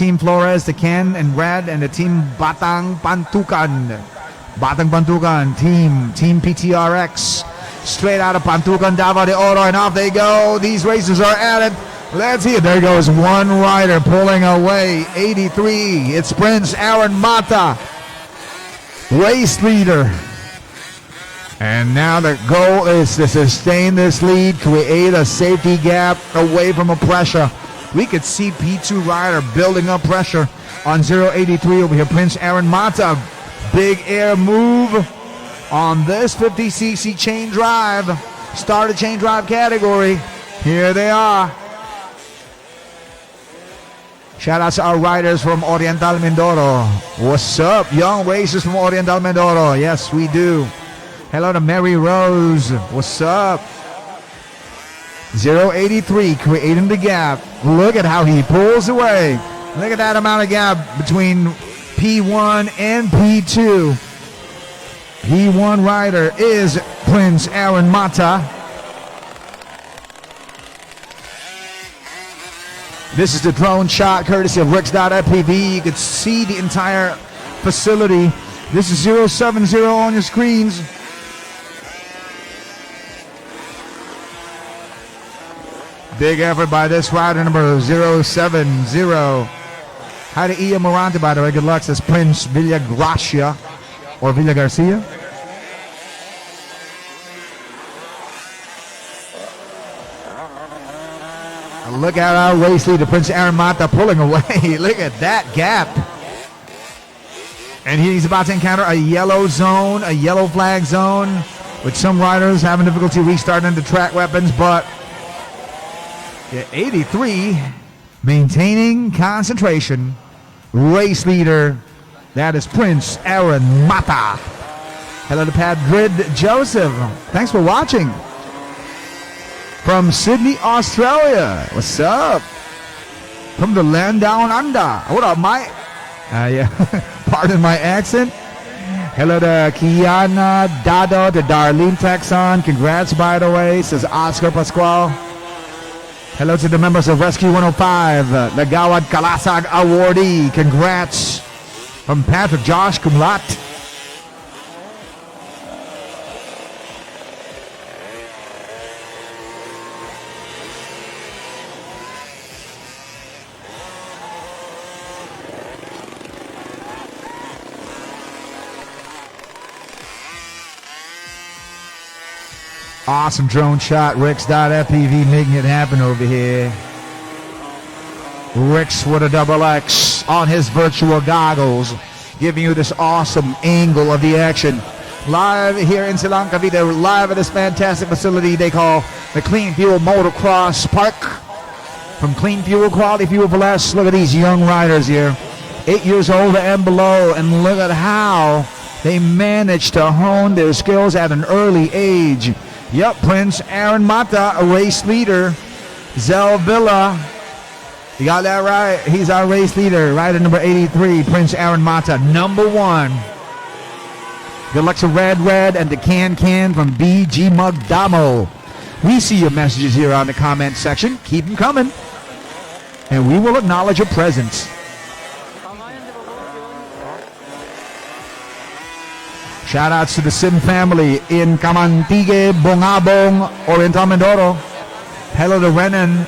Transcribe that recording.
Team Flores, the Ken and Red, and the Team Batang Pantukan. Batang Pantukan, Team PTRX. Straight out of Pantukan, Davao de Oro, and off they go. These racers are at it. Let's see it. There goes one rider pulling away. 83. It's Prince Aaron Mata, race leader. And now the goal is to sustain this lead, create a safety gap away from a pressure. We could see P2 rider building up pressure on 083 over here. Prince Aaron Mata, big air move on this 50cc chain drive. Started chain drive category. Here they are. Shout out to our riders from Oriental Mindoro. What's up, young racers from Oriental Mindoro? Yes, we do. Hello to Mary Rose. What's up? 083 creating the gap. Look at how he pulls away. Look at that amount of gap between P1 and P2. P1 rider is Prince Aaron Mata. This is the drone shot courtesy of Rex.FPV. You can see the entire facility. This is 070 on your screens. Big effort by this rider, number 070. Hi to Ian Morante, by the way. Good luck, says Prince Villagracia or Villa Garcia. Look at our race leader, Prince Aaron Mata, pulling away. Look at that gap. And he's about to encounter a yellow zone, a yellow flag zone, with some riders having difficulty restarting the track weapons, but 83 maintaining concentration. Race leader, that is Prince Aaron Mata. Hello to Padrid Joseph. Thanks for watching. From Sydney, Australia. What's up? From the land down under. What up, Mike? Yeah. Pardon my accent. Hello to Kiana Dado, to Darlene Texon. Congrats, by the way, says Oscar Pascual. Hello to the members of Rescue 105, Nagawad Kalasag awardee. Congrats from Patrick Josh Kumlat. Awesome drone shot. Rex.FPV making it happen over here. Rex with a double X on his virtual goggles, giving you this awesome angle of the action. Live here in Silang Cavite, live at this fantastic facility they call the CleanFuel Motocross Park. From CleanFuel, quality fuel for less. Look at these young riders here, 8 years old and below, and look at how they managed to hone their skills at an early age. Yep, Prince Aaron Mata, a race leader. Zell Villa, you got that right. He's our race leader. Rider number 83, Prince Aaron Mata, number 1. Good luck to Red and the Can from BG Mugdamo. We see your messages here on the comment section. Keep them coming, and we will acknowledge your presence. Shout outs to the Sim family in Camantigue, Bongabong, Oriental Mindoro. Hello to Renan.